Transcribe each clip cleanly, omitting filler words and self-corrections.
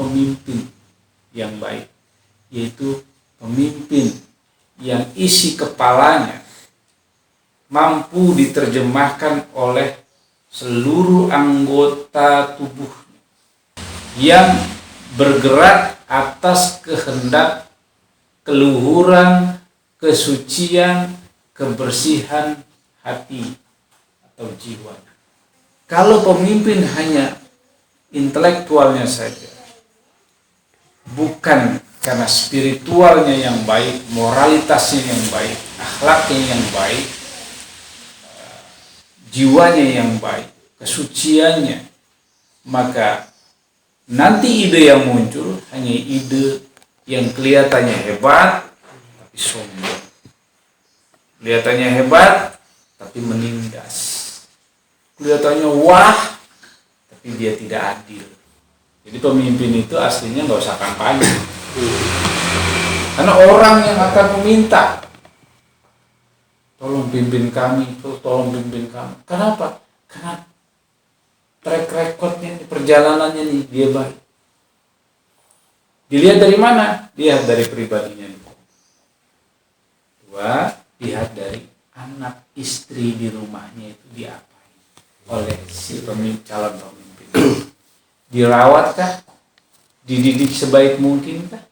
pemimpin yang baik, yaitu pemimpin yang isi kepalanya mampu diterjemahkan oleh seluruh anggota tubuhnya, yang bergerak atas kehendak keluhuran, kesucian, kebersihan hati atau jiwa. Kalau pemimpin hanya intelektualnya saja, bukan karena spiritualnya yang baik, moralitasnya yang baik, akhlaknya yang baik, jiwanya yang baik, kesuciannya, maka nanti ide yang muncul hanya ide yang kelihatannya hebat tapi sombong, kelihatannya hebat tapi menindas, kelihatannya wah tapi dia tidak adil. Jadi pemimpin itu aslinya nggak usah kampanye, karena orang yang akan meminta, tolong pimpin kami, tolong pimpin kami. Kenapa? Karena track recordnya, perjalanannya nih dia baik. Dilihat dari mana? Lihat dari pribadinya. Dua, lihat dari anak istri di rumahnya itu diapain oleh si calon pemimpin. Dirawatkah? Dididik sebaik mungkinkah?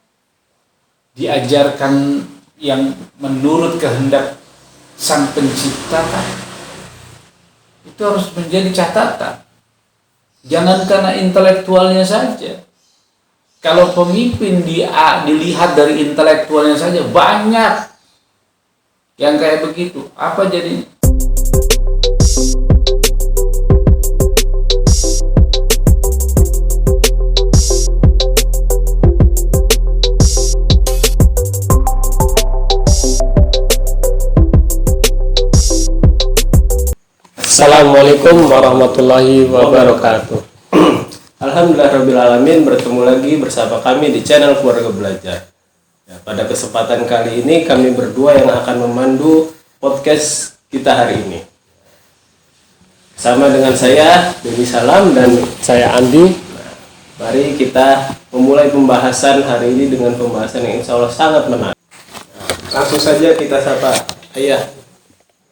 Diajarkan yang menurut kehendak Sang Pencipta kan? Itu harus menjadi catatan. Jangan karena intelektualnya saja. Kalau pemimpin dilihat dari intelektualnya saja, banyak yang kayak begitu. Apa jadinya? Assalamualaikum warahmatullahi wabarakatuh. Alhamdulillahirrabbilalamin, bertemu lagi bersama kami di channel Keluarga Belajar. Ya, pada kesempatan kali ini kami berdua yang akan memandu podcast kita hari ini. Sama dengan saya, Deni Salam, dan saya Andi. Mari kita memulai pembahasan hari ini dengan pembahasan yang insya Allah sangat menarik. Langsung saja kita sapa Ayah.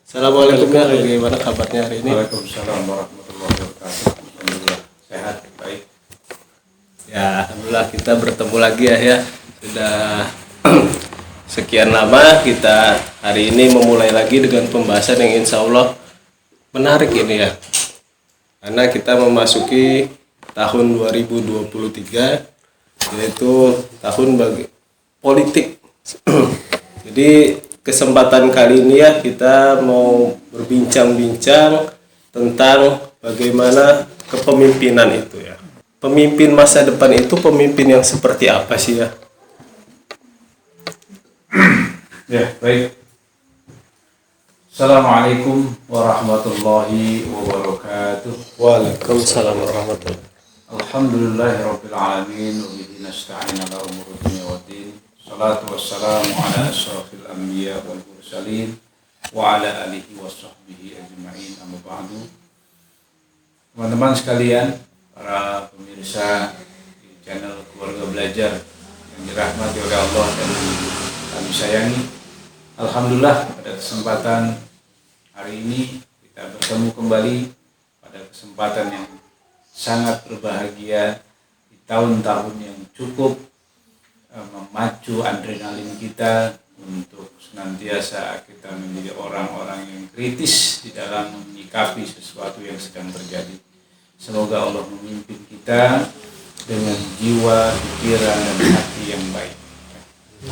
Assalamualaikum ya, bagaimana kabarnya hari ini? Waalaikumsalam warahmatullahi wabarakatuh. Alhamdulillah sehat, baik. Ya, alhamdulillah kita bertemu lagi ya. Sudah sekian lama kita hari ini memulai lagi dengan pembahasan yang insya Allah menarik ini ya. Karena kita memasuki tahun 2023, yaitu tahun bagi politik. Jadi kesempatan kali ini ya kita mau berbincang-bincang tentang bagaimana kepemimpinan itu ya. Pemimpin masa depan itu pemimpin yang seperti apa sih ya? Ya, baik. Assalamualaikum warahmatullahi wabarakatuh. Waalaikumsalam warahmatullahi wabarakatuh. Alhamdulillahirabbil alamin wa bihi nasta'in ala umuri dunya waddin. Salatu wassalamu ala asyrafil anbiya wal mursalin wa ala alihi washabbihi ajma'in, amma ba'du. Teman-teman sekalian, para pemirsa di channel Keluarga Belajar yang dirahmati oleh Allah dan kami sayangi, alhamdulillah pada kesempatan hari ini kita bertemu kembali pada kesempatan yang sangat berbahagia di tahun-tahun yang cukup memacu adrenalin kita untuk senantiasa kita menjadi orang-orang yang kritis di dalam menyikapi sesuatu yang sedang terjadi. Semoga Allah memimpin kita dengan jiwa, pikiran, dan hati yang baik.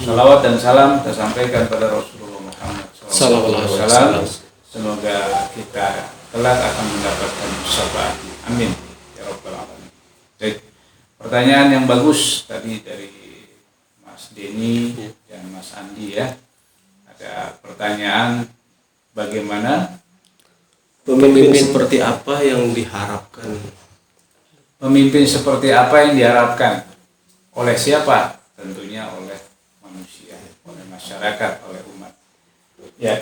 Salawat dan salam kita sampaikan pada Rasulullah Muhammad SAW. Semoga kita kelak akan mendapatkan syafaat. Amin ya rabbal alamin. Baik, pertanyaan yang bagus tadi dari Mas Deni dan Mas Andi ya. Ada pertanyaan, bagaimana Pemimpin seperti apa yang diharapkan? Pemimpin seperti apa yang diharapkan? Oleh siapa? Tentunya oleh manusia, oleh masyarakat, oleh umat. Ya,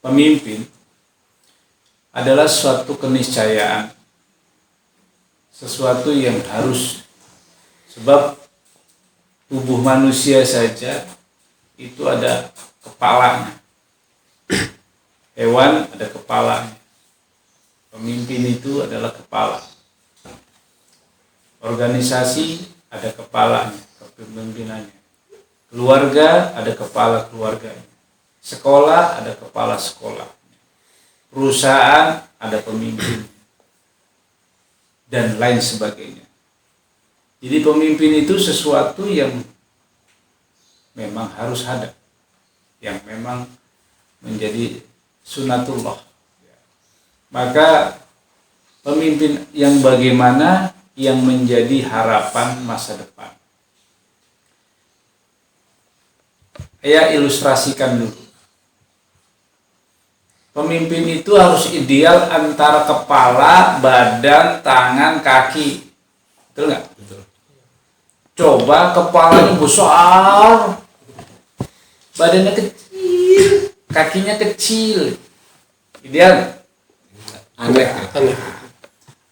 pemimpin adalah suatu keniscayaan, sesuatu yang harus Sebab tubuh manusia saja itu ada kepalanya. Hewan ada kepalanya. Pemimpin itu adalah kepala. Organisasi ada kepalanya, kepemimpinannya. Keluarga ada kepala keluarganya. Sekolah ada kepala sekolah. Perusahaan ada pemimpin. Dan lain sebagainya. Jadi pemimpin itu sesuatu yang memang harus ada. Yang memang menjadi sunatullah. Maka pemimpin yang bagaimana yang menjadi harapan masa depan. Saya ilustrasikan dulu. Pemimpin itu harus ideal antara kepala, badan, tangan, kaki. Betul nggak? Betul. Coba kepalanya besar, badannya kecil, kakinya kecil. Ideal? Aneh.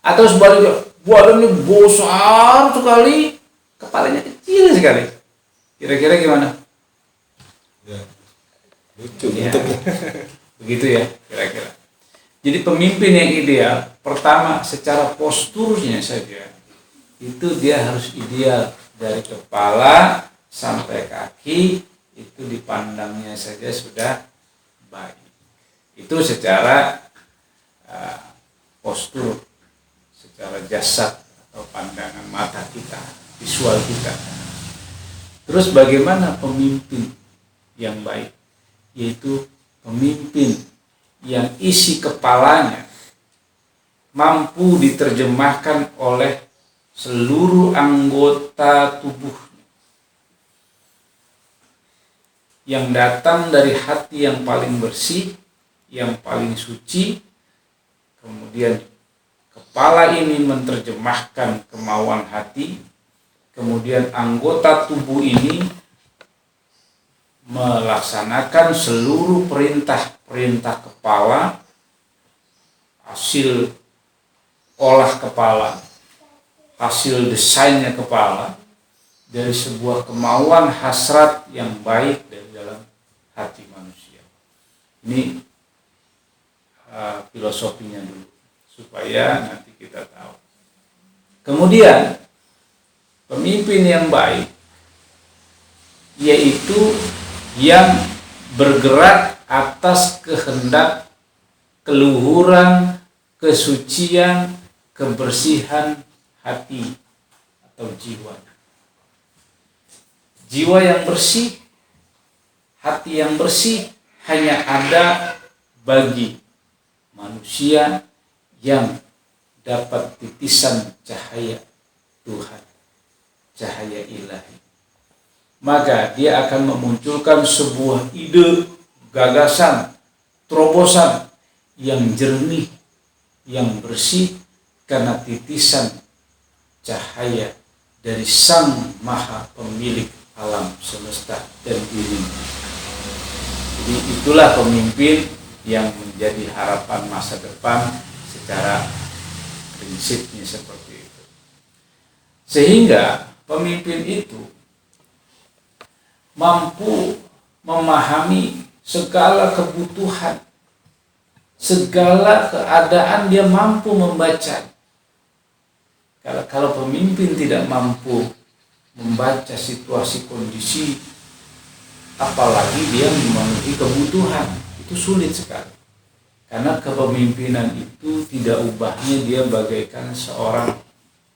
Atau sebaliknya, badannya besar sekali, kepalanya kecil sekali. Kira-kira gimana? Ya. Lucu Ya. bentuknya. Begitu ya, kira-kira. Jadi pemimpin yang ideal, pertama secara posturnya saja, itu dia harus ideal. Dari kepala sampai kaki, itu dipandangnya saja sudah baik. Itu secara postur, secara jasad atau pandangan mata kita, visual kita. Terus bagaimana pemimpin yang baik? Yaitu pemimpin yang isi kepalanya mampu diterjemahkan oleh seluruh anggota tubuhnya, yang datang dari hati yang paling bersih, yang paling suci. Kemudian kepala ini menerjemahkan kemauan hati, kemudian anggota tubuh ini melaksanakan seluruh perintah-perintah kepala, hasil olah kepala, hasil desainnya kepala, dari sebuah kemauan hasrat yang baik dari dalam hati manusia. Ini filosofinya dulu, supaya nanti kita tahu. Kemudian, pemimpin yang baik, yaitu yang bergerak atas kehendak, keluhuran, kesucian, kebersihan hati atau jiwa. Jiwa yang bersih, hati yang bersih hanya ada bagi manusia yang dapat titisan cahaya Tuhan, cahaya ilahi. Maka dia akan memunculkan sebuah ide, gagasan, terobosan yang jernih, yang bersih, karena titisan cahaya dari Sang Maha Pemilik alam semesta dan bumi. Jadi itulah pemimpin yang menjadi harapan masa depan secara prinsipnya seperti itu. Sehingga pemimpin itu mampu memahami segala kebutuhan, segala keadaan, dia mampu membaca. Kalau pemimpin tidak mampu membaca situasi kondisi, apalagi dia memenuhi kebutuhan, itu sulit sekali. Karena kepemimpinan itu tidak ubahnya dia bagaikan seorang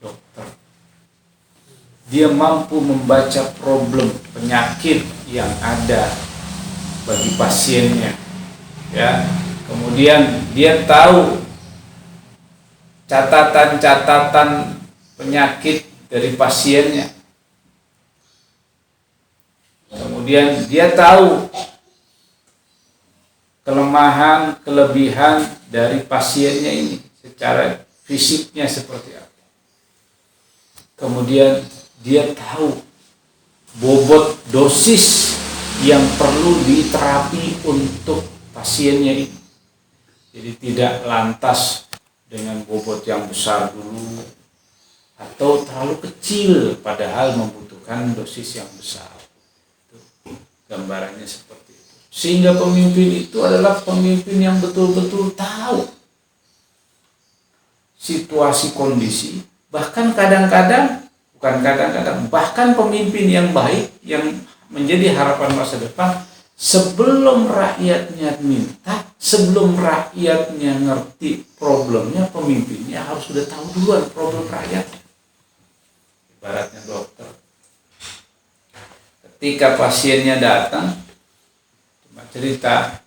dokter. Dia mampu membaca problem, penyakit yang ada bagi pasiennya, ya. Kemudian dia tahu catatan-catatan penyakit dari pasiennya. Kemudian dia tahu kelemahan, kelebihan dari pasiennya ini secara fisiknya seperti apa. Kemudian dia tahu bobot dosis yang perlu diterapi untuk pasiennya ini. Jadi tidak lantas dengan bobot yang besar dulu, atau terlalu kecil padahal membutuhkan dosis yang besar. Itu gambarannya seperti itu. Sehingga pemimpin itu adalah pemimpin yang betul-betul tahu situasi kondisi, bahkan bahkan pemimpin yang baik yang menjadi harapan masa depan, sebelum rakyatnya minta, sebelum rakyatnya ngerti problemnya, pemimpinnya harus sudah tahu duluan problem rakyat. Ibaratnya dokter, ketika pasiennya datang cuma cerita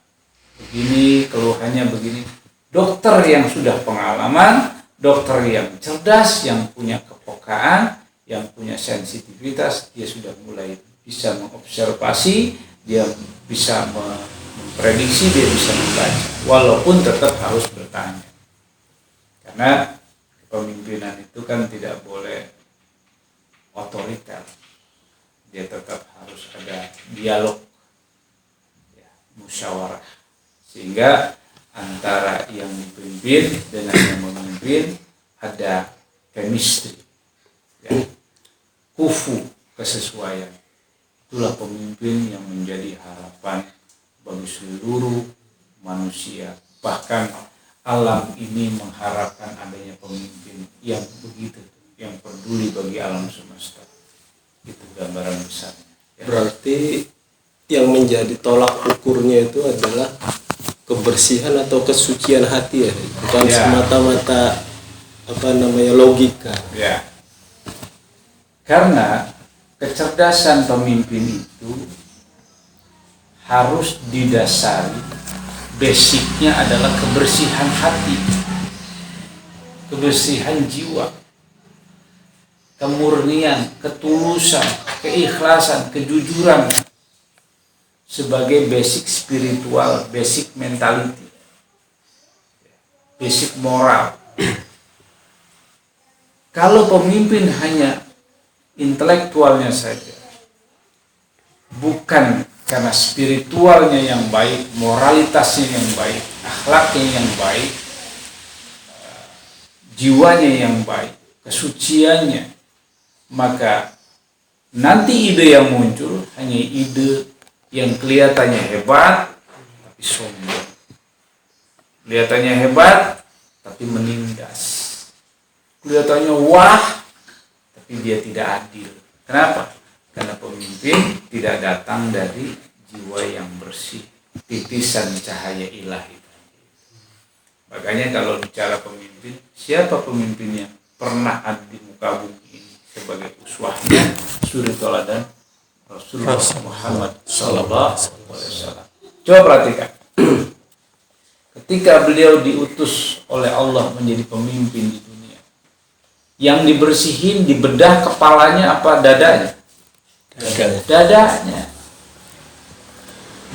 begini, keluhannya begini, dokter yang sudah pengalaman, dokter yang cerdas, yang punya kepekaan, yang punya sensitivitas, dia sudah mulai bisa mengobservasi, dia bisa memprediksi, dia bisa membaca, walaupun tetap harus bertanya. Karena kepemimpinan itu kan tidak boleh otoriter, dia tetap harus ada dialog, ya, musyawarah, sehingga antara yang dipimpin dengan yang memimpin ada chemistry, ya, kufu, kesesuaian. Itulah pemimpin yang menjadi harapan bagi seluruh manusia. Bahkan alam ini mengharapkan adanya pemimpin yang begitu, yang peduli bagi alam semesta. Itu gambaran besarnya, ya. Berarti yang menjadi tolak ukurnya itu adalah kebersihan atau kesucian hati, ya, bukan semata-mata logika. Ya. Karena kecerdasan pemimpin itu harus didasari, basicnya adalah kebersihan hati, kebersihan jiwa, kemurnian, ketulusan, keikhlasan, kejujuran, sebagai basic spiritual, basic mentality, basic moral. Kalau pemimpin hanya intelektualnya saja, bukan karena spiritualnya yang baik, moralitasnya yang baik, akhlaknya yang baik, jiwanya yang baik, kesuciannya, maka nanti ide yang muncul hanya ide yang kelihatannya hebat tapi sombong, kelihatannya hebat tapi menindas, kelihatannya wah tapi dia tidak adil. Kenapa? Karena pemimpin tidak datang dari jiwa yang bersih, titisan cahaya ilahi. Makanya kalau bicara pemimpin, siapa pemimpin yang pernah ada di muka bumi ini sebagai uswahnya, suri teladan Rasulullah Muhammad Sallallahu Alaihi Wasallam. Coba perhatikan, ketika beliau diutus oleh Allah menjadi pemimpin di dunia, yang dibersihin, dibedah kepalanya apa dadanya? Dadanya.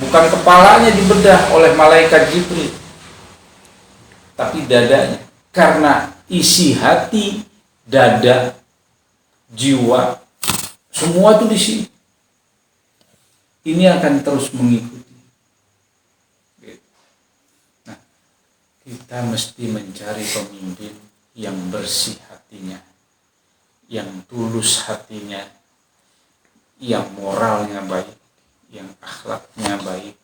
Bukan kepalanya dibedah oleh malaikat Jibril, tapi dadanya. Karena isi hati, dada, jiwa, semua itu di sini. Ini akan terus mengikuti. Nah, kita mesti mencari pemimpin yang bersih hatinya, yang tulus hatinya, yang moralnya baik, yang akhlaknya baik,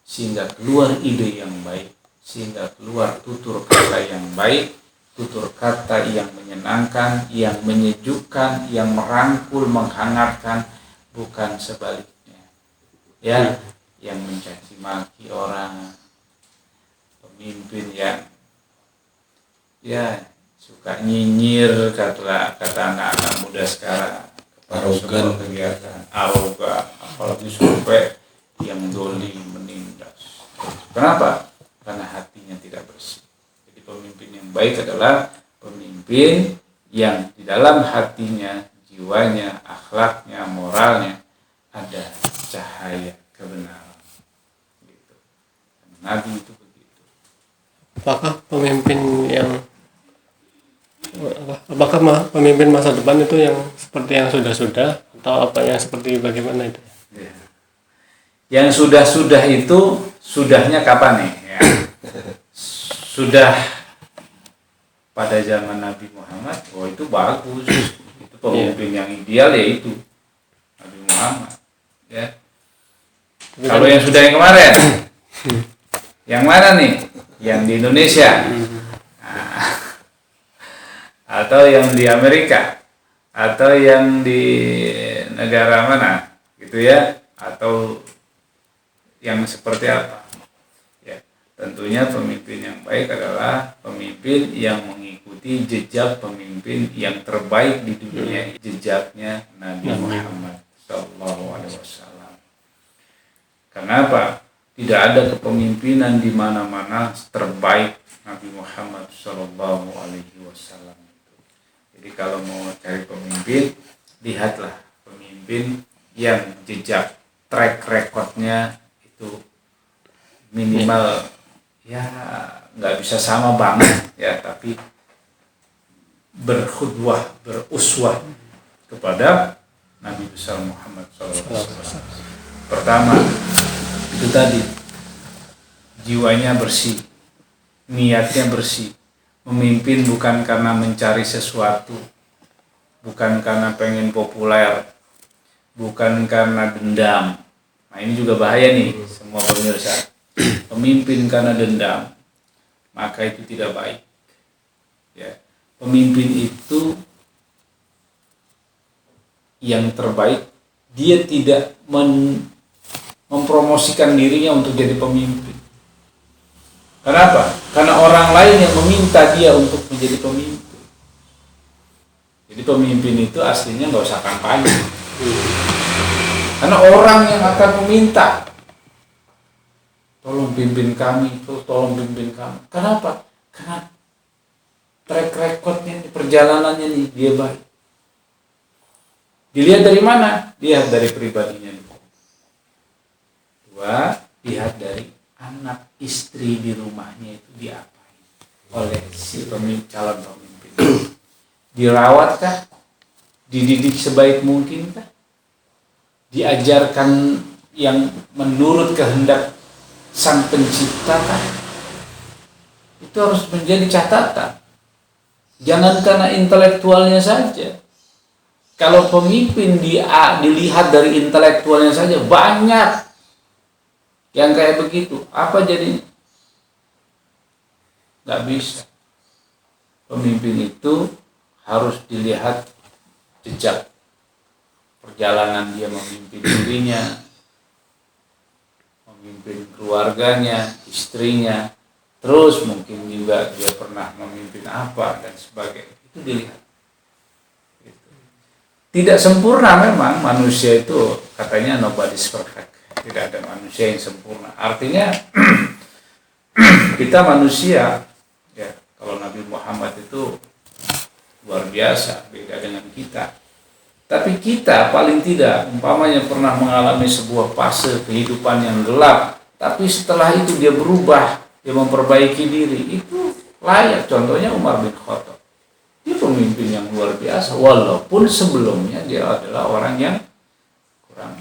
sehingga keluar ide yang baik, sehingga keluar tutur kata yang baik, tutur kata yang menyenangkan, yang menyejukkan, yang merangkul, menghangatkan, bukan sebaliknya. Ya, yang mencaci maki orang, pemimpin yang suka nyinyir, kata anak-anak muda sekarang, arogan, kegiatan arogan, apalagi sampai yang dolim, menindas. Kenapa? Karena hatinya tidak bersih. Jadi pemimpin yang baik adalah pemimpin yang di dalam hatinya, jiwanya, akhlaknya, moralnya ada cahaya kebenaran. Gitu. Nabi itu begitu. Apakah pemimpin masa depan itu yang seperti yang sudah-sudah, atau apa yang seperti bagaimana itu? Ya. Yang sudah-sudah itu sudahnya kapan nih? Ya. Sudah pada zaman Nabi Muhammad, oh itu bagus, itu pemimpin yang ideal ya itu Nabi Muhammad. Ya. Kalau yang sudah yang kemarin, yang mana nih? Yang di Indonesia, atau yang di Amerika, atau yang di negara mana, gitu ya? Atau yang seperti apa? Ya, tentunya pemimpin yang baik adalah pemimpin yang mengikuti jejak pemimpin yang terbaik di dunia, jejaknya Nabi Muhammad SAW. Kenapa? Tidak ada kepemimpinan di mana-mana terbaik Nabi Muhammad SAW. Jadi kalau mau cari pemimpin, lihatlah pemimpin yang jejak track recordnya itu minimal ya nggak bisa sama banget ya, tapi berkhudwah, beruswah kepada Nabi besar Muhammad SAW. Pertama itu tadi, jiwanya bersih, niatnya bersih, memimpin bukan karena mencari sesuatu, bukan karena pengen populer, bukan karena dendam. Nah ini juga bahaya nih semua pemirsa. Pemimpin karena dendam, maka itu tidak baik. Ya, pemimpin itu yang terbaik, dia tidak mempromosikan dirinya untuk jadi pemimpin. Kenapa? Karena orang lain yang meminta dia untuk menjadi pemimpin. Jadi pemimpin itu aslinya nggak usah kampanye. Karena orang yang akan meminta, tolong pimpin kami, tolong pimpin kami. Kenapa? Karena track recordnya, perjalanannya nih, dia baik. Dilihat dari mana? Lihat dari pribadinya. Dua, lihat dari anak istri di rumahnya itu diapain oleh si calon pemimpin. Dirawatkah? Dididik sebaik mungkinkah? Diajarkan yang menurut kehendak Sang Pencipta kan? Itu harus menjadi catatan. Jangan karena intelektualnya saja. Kalau pemimpin dilihat dari intelektualnya saja, banyak yang kayak begitu. Apa jadinya? Gak bisa. Pemimpin itu harus dilihat jejak perjalanan dia memimpin dirinya, memimpin keluarganya, istrinya, terus mungkin juga dia pernah memimpin apa dan sebagainya. Itu dilihat. Tidak sempurna memang manusia itu, katanya nobody's perfect. Tidak ada manusia yang sempurna. Artinya kita manusia, ya kalau Nabi Muhammad itu luar biasa, beda dengan kita. Tapi kita paling tidak, umpamanya pernah mengalami sebuah fase kehidupan yang gelap, tapi setelah itu dia berubah, dia memperbaiki diri, itu layak. Contohnya Umar bin Khattab. Dia pemimpin yang luar biasa, walaupun sebelumnya dia adalah orang yang kurang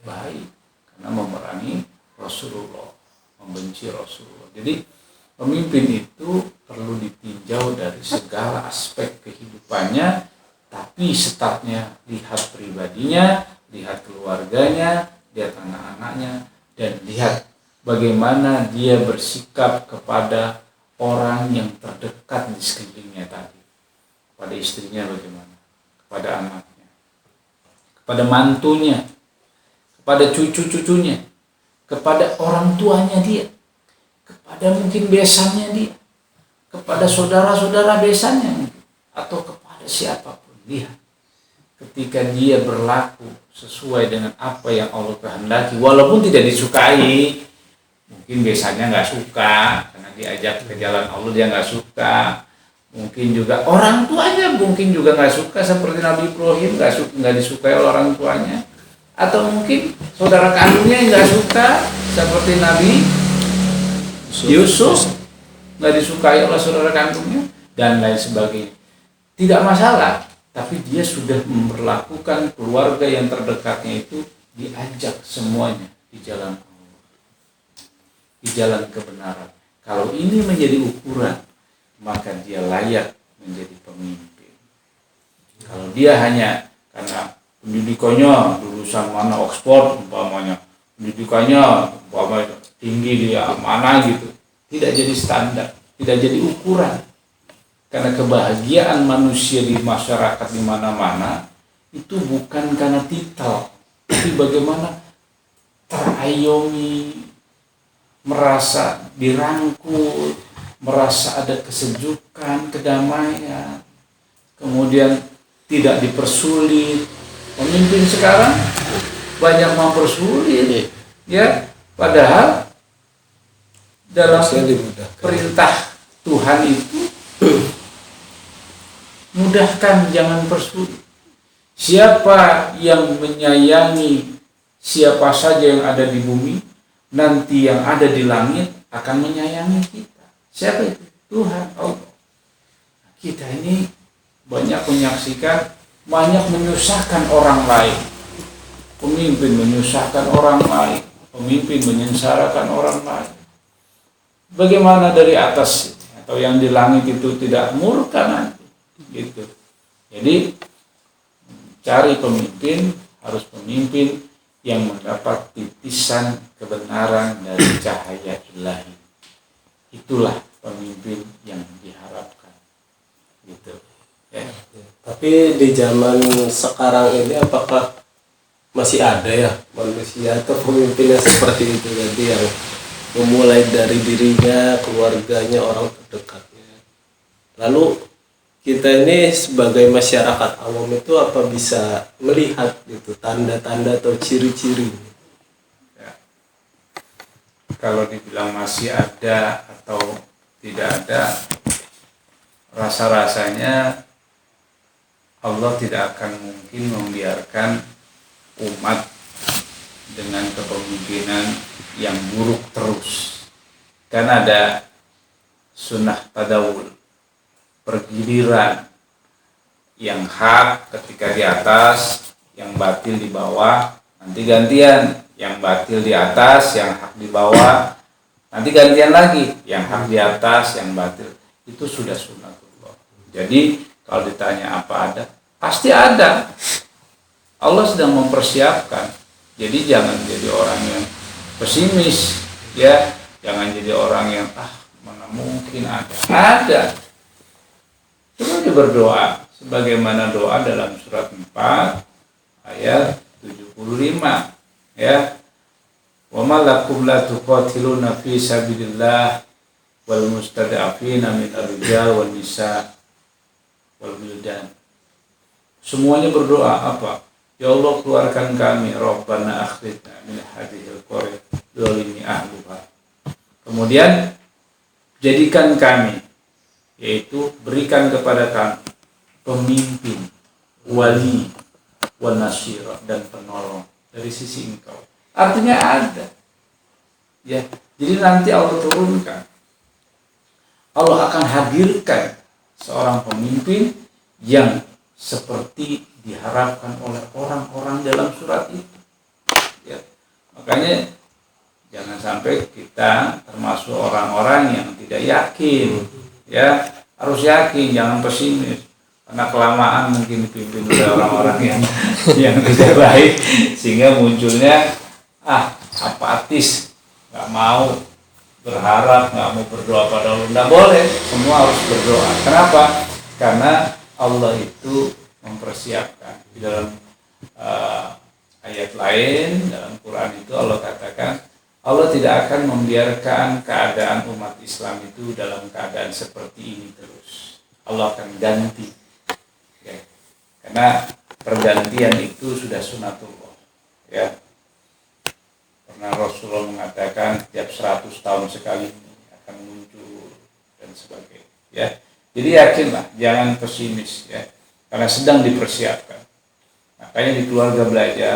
baik karena memerangi Rasulullah, membenci Rasulullah. Jadi pemimpin itu perlu ditinjau dari segala aspek kehidupannya, tapi startnya lihat pribadinya, lihat keluarganya, lihat anak-anaknya, dan lihat bagaimana dia bersikap kepada orang yang terdekat di sekelilingnya tadi. Kepada istrinya bagaimana, kepada anaknya, kepada mantunya, kepada cucu-cucunya, kepada orang tuanya dia, kepada mungkin besannya dia, kepada saudara-saudara besannya, atau kepada siapapun. Lihat, ketika dia berlaku sesuai dengan apa yang Allah kehendaki, walaupun tidak disukai, mungkin besannya nggak suka, karena diajak ke jalan Allah dia nggak suka. Mungkin juga orang tuanya mungkin juga nggak suka, seperti Nabi Ibrahim nggak disukai oleh orang tuanya, atau mungkin saudara kandungnya yang nggak suka, seperti Nabi Yusuf nggak disukai oleh saudara kandungnya dan lain sebagainya. Tidak masalah, tapi dia sudah memperlakukan keluarga yang terdekatnya itu, diajak semuanya di jalan Allah, di jalan kebenaran. Kalau ini menjadi ukuran maka dia layak menjadi pemimpin. Kalau dia hanya karena pendidikannya lulusan mana Oxford umpamanya, pendidikannya umpamanya tinggi dia mana gitu, tidak jadi standar, tidak jadi ukuran. Karena kebahagiaan manusia di masyarakat di mana-mana itu bukan karena titel, tapi bagaimana terayomi, merasa dirangkul, merasa ada kesejukan, kedamaian, kemudian tidak dipersulit. Pemimpin sekarang banyak mempersulit, ya, padahal dalam perintah Tuhan itu mudahkan, jangan persulit. Siapa yang menyayangi siapa saja yang ada di bumi, nanti yang ada di langit akan menyayangi kita. Siapa itu? Tuhan Allah. Kita ini banyak menyaksikan, banyak menyusahkan orang lain. Pemimpin menyusahkan orang lain, pemimpin menyengsarakan orang lain. Bagaimana dari atas atau yang di langit itu tidak murka nanti? Gitu. Jadi cari pemimpin, harus pemimpin yang mendapat titisan kebenaran dari cahaya ilahi. Itulah pemimpin yang diharapkan. Gitu. Ya. Tapi di zaman sekarang ini apakah masih ada ya manusia atau pemimpin yang seperti itu tadi, yang memulai dari dirinya, keluarganya, orang terdekatnya. Lalu kita ini sebagai masyarakat awam itu apa bisa melihat gitu tanda-tanda atau ciri-ciri? Ya. Kalau dibilang masih ada atau tidak ada, rasa-rasanya Allah tidak akan mungkin membiarkan umat dengan kepemimpinan yang buruk terus. Karena ada sunnah tadawul, pergiliran, yang hak ketika di atas, yang batil di bawah, nanti gantian, yang batil di atas, yang hak di bawah, nanti gantian lagi, yang hak di atas, yang batil. Itu sudah sunnatullah. Jadi kalau ditanya apa ada, pasti ada. Allah sedang mempersiapkan. Jadi jangan jadi orang yang pesimis, ya. Jangan jadi orang yang mana mungkin ada. Ada. Coba berdoa sebagaimana doa dalam surat 4 ayat 75, ya. Wa ma lakum la tuqatiluna fi sabilillah wal mustada'afina min ar-rijal wan nisa wal wildan. Semuanya berdoa apa? Ya Allah, keluarkan kami, Rabbana akhrijna min hadhil qaryah dzalimi ahluha. Kemudian jadikan kami, yaitu berikan kepada kami pemimpin, wali, wanasira, dan penolong dari sisi engkau. Artinya ada. Ya, jadi nanti Allah turunkan. Allah akan hadirkan seorang pemimpin yang seperti diharapkan oleh orang-orang dalam surat itu. Ya, makanya jangan sampai kita termasuk orang-orang yang tidak yakin. Ya, harus yakin, jangan pesimis. Karena kelamaan mungkin dipimpin oleh orang-orang yang tidak baik, sehingga munculnya apatis, nggak mau berharap, nggak mau berdoa pada Allah. Nggak boleh, semua harus berdoa. Kenapa? Karena Allah itu mempersiapkan. Di dalam ayat lain dalam Quran itu Allah katakan, Allah tidak akan membiarkan keadaan umat Islam itu dalam keadaan seperti ini terus. Allah akan ganti. Ya. Karena pergantian itu sudah sunatullah. Ya. Pernah Rasulullah mengatakan tiap 100 tahun sekali akan muncul dan sebagainya. Ya. Jadi yakinlah, jangan pesimis, ya. Karena sedang dipersiapkan. Makanya di keluarga belajar,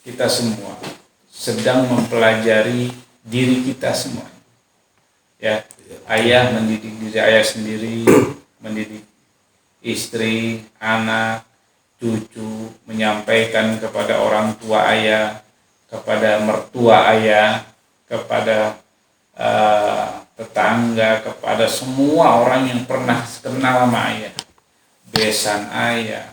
kita semua sedang mempelajari diri kita semua. Ya, ayah mendidik diri ayah sendiri, mendidik istri, anak, cucu, menyampaikan kepada orang tua ayah, kepada mertua ayah, kepada tetangga, kepada semua orang yang pernah kenal sama ayah, besan ayah,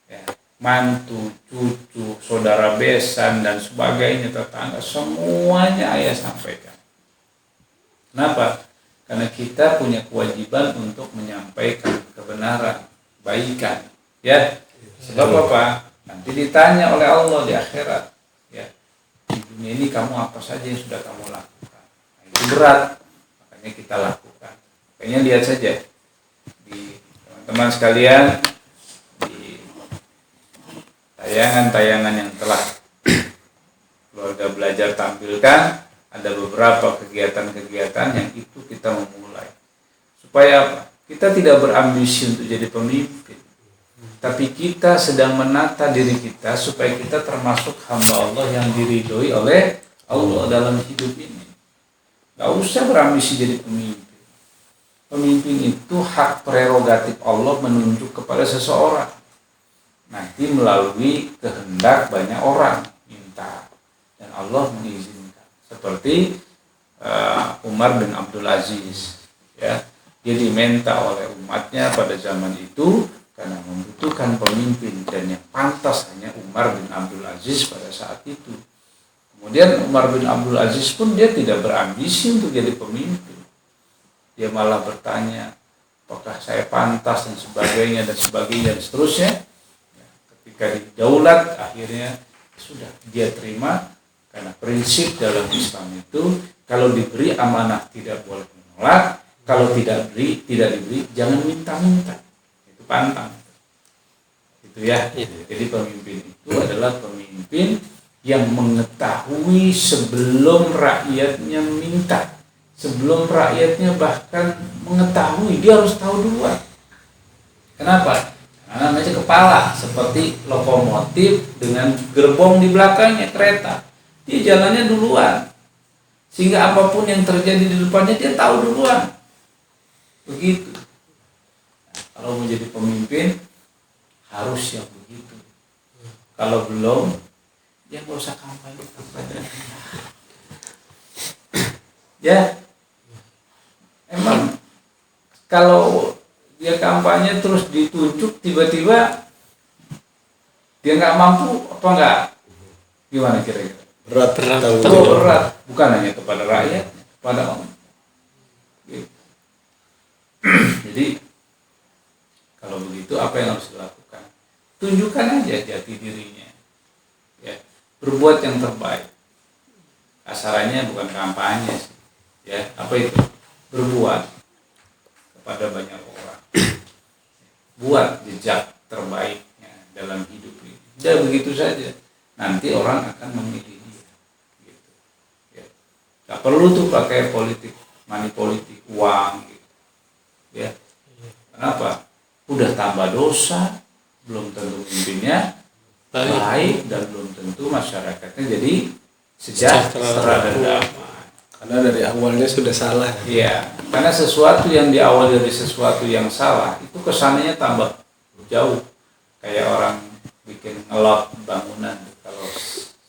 ya, mantu, cucu, saudara besan dan sebagainya, tetangga, semuanya ayah sampaikan. Kenapa? Karena kita punya kewajiban untuk menyampaikan kebenaran, kebaikan, ya. Sebab apa? Nanti ditanya oleh Allah di akhirat, ya. Di dunia ini kamu apa saja yang sudah kamu lakukan? Nah, itu berat, makanya kita lakukan. Makanya lihat saja di teman-teman sekalian, di tayangan-tayangan yang telah keluarga belajar tampilkan, ada beberapa kegiatan-kegiatan yang itu kita memulai. Supaya apa? Kita tidak berambisi untuk jadi pemimpin, tapi kita sedang menata diri kita supaya kita termasuk hamba Allah yang diridhoi oleh Allah dalam hidup ini. Gak usah berambisi jadi pemimpin. Pemimpin itu hak prerogatif Allah menunjuk kepada seseorang. Nanti melalui kehendak banyak orang minta dan Allah mengizinkan. Seperti Umar bin Abdul Aziz, ya, dia diminta oleh umatnya pada zaman itu karena membutuhkan pemimpin dan yang pantas hanya Umar bin Abdul Aziz pada saat itu. Kemudian Umar bin Abdul Aziz pun dia tidak berambisi untuk jadi pemimpin. Dia malah bertanya, apakah saya pantas dan sebagainya dan seterusnya. Ketika didaulat akhirnya sudah dia terima. Karena prinsip dalam Islam itu kalau diberi amanah tidak boleh menolak, kalau tidak diberi jangan minta-minta. Itu pantang. Itu ya. Jadi pemimpin itu adalah pemimpin yang mengetahui sebelum rakyatnya minta, sebelum rakyatnya bahkan mengetahui, dia harus tahu duluan. Kenapa? Karena namanya kepala, seperti lokomotif dengan gerbong di belakangnya kereta. Dia jalannya duluan, sehingga apapun yang terjadi di depannya dia tahu duluan. Begitu. Nah, kalau mau jadi pemimpin harus yang begitu. Kalau belum, ya nggak usah kampanye. Ya, emang kalau dia kampanye terus ditunjuk tiba-tiba dia nggak mampu apa enggak? Gimana kira-kira? Berat. Berat, bukan hanya kepada rakyat, kepada umat. Jadi kalau begitu apa yang harus dilakukan? Tunjukkan aja jati dirinya, ya, berbuat yang terbaik. Asarannya bukan kampanye sih, ya, apa itu? Berbuat kepada banyak orang, buat jejak terbaiknya dalam hidup ini. Dan begitu saja, nanti orang akan memilih. Gak perlu tuh pakai politik, money politik, uang gitu. Ya. Kenapa? Udah tambah dosa, belum tentu pemimpinnya baik dan belum tentu masyarakatnya jadi sejahtera dan damai. Karena dari awalnya sudah salah. Iya, karena sesuatu yang diawali dari sesuatu yang salah itu kesannya tambah jauh. Kayak orang bikin ngelot bangunan, kalau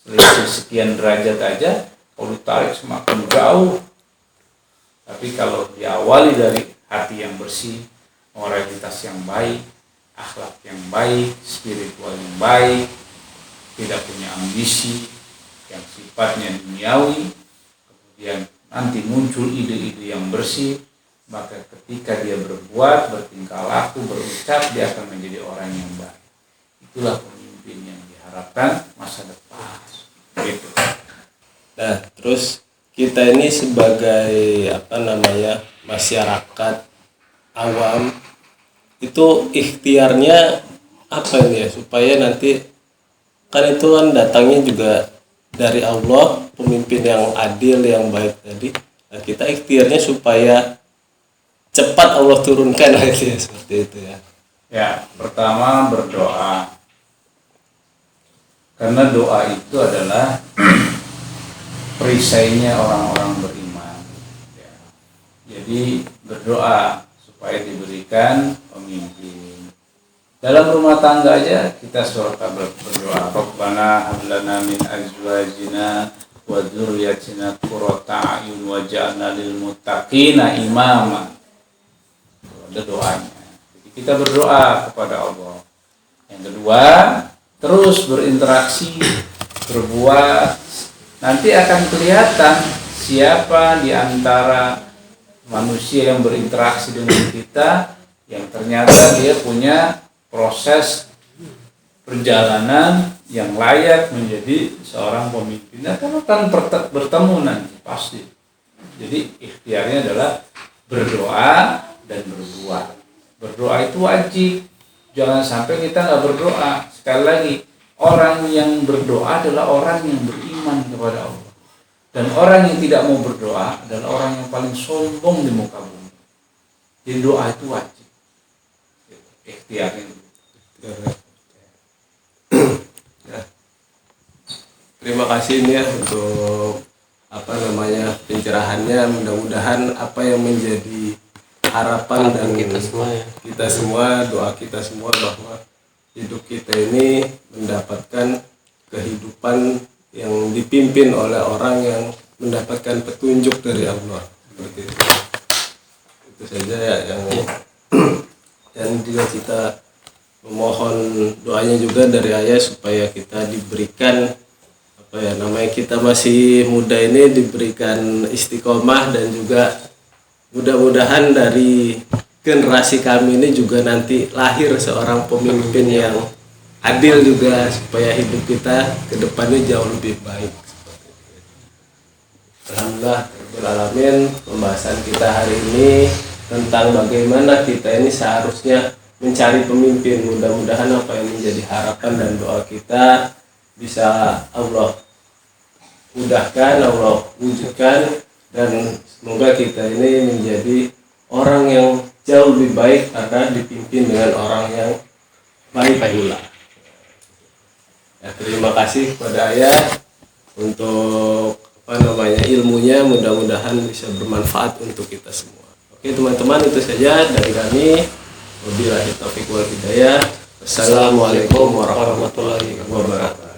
selisih sekian derajat aja kalau ditarik semakin jauh. Tapi kalau diawali dari hati yang bersih, moralitas yang baik, akhlak yang baik, spiritual yang baik, tidak punya ambisi yang sifatnya duniawi, kemudian nanti muncul ide-ide yang bersih, maka ketika dia berbuat, bertingkah laku, berucap, dia akan menjadi orang yang baik. Itulah pemimpin yang diharapkan masa depan. Gitu. Nah, terus kita ini sebagai masyarakat awam itu ikhtiarnya apa ini ya, supaya nanti kan itu kan datangnya juga dari Allah, pemimpin yang adil yang baik tadi. Nah, kita ikhtiarnya supaya cepat Allah turunkan gitu ya, seperti itu ya. Ya, pertama berdoa. Karena doa itu adalah perisainya orang-orang beriman. Ya. Jadi berdoa supaya diberikan pemimpin. Dalam rumah tangga aja kita suka berdoa. Rabbana hab lana min azwajina wa dzurriyyatina qurrata a'yun waj'alna lil muttaqina imama. Ada doanya. Jadi kita berdoa kepada Allah. Yang kedua, terus berinteraksi, berbuat. Nanti akan kelihatan siapa di antara manusia yang berinteraksi dengan kita yang ternyata dia punya proses perjalanan yang layak menjadi seorang pemimpin. Nah, akan bertemu nanti pasti. Jadi ikhtiarnya adalah berdoa dan berbuat. Berdoa itu wajib. Jangan sampai kita nggak berdoa. Sekali lagi, orang yang berdoa adalah orang yang beriman kepada Allah. Dan orang yang tidak mau berdoa adalah orang yang paling sombong di muka bumi. Jadi doa itu wajib. Ikhtiarnya itu. Ya. Terima kasih nih ya untuk pencerahannya. Mudah-mudahan apa yang menjadi harapan dan kita semua, doa kita semua bahwa hidup kita ini mendapatkan kehidupan yang dipimpin oleh orang yang mendapatkan petunjuk dari Allah. Seperti itu saja ya yang juga kita memohon doanya juga dari ayah supaya kita diberikan kita masih muda ini diberikan istiqomah, dan juga mudah-mudahan dari generasi kami ini juga nanti lahir seorang pemimpin yang adil juga, supaya hidup kita ke depannya jauh lebih baik. Alhamdulillah rabbil alamin, pembahasan kita hari ini tentang bagaimana kita ini seharusnya mencari pemimpin. Mudah-mudahan apa yang menjadi harapan dan doa kita bisa Allah mudahkan, Allah wujudkan, dan semoga kita ini menjadi orang yang jauh lebih baik karena dipimpin dengan orang yang baik pula. Ya, terima kasih kepada ayah untuk ilmunya, mudah-mudahan bisa bermanfaat untuk kita semua. Oke teman-teman, itu saja dari kami. Wabillahi taufiq wal hidayah. Assalamualaikum warahmatullahi wabarakatuh.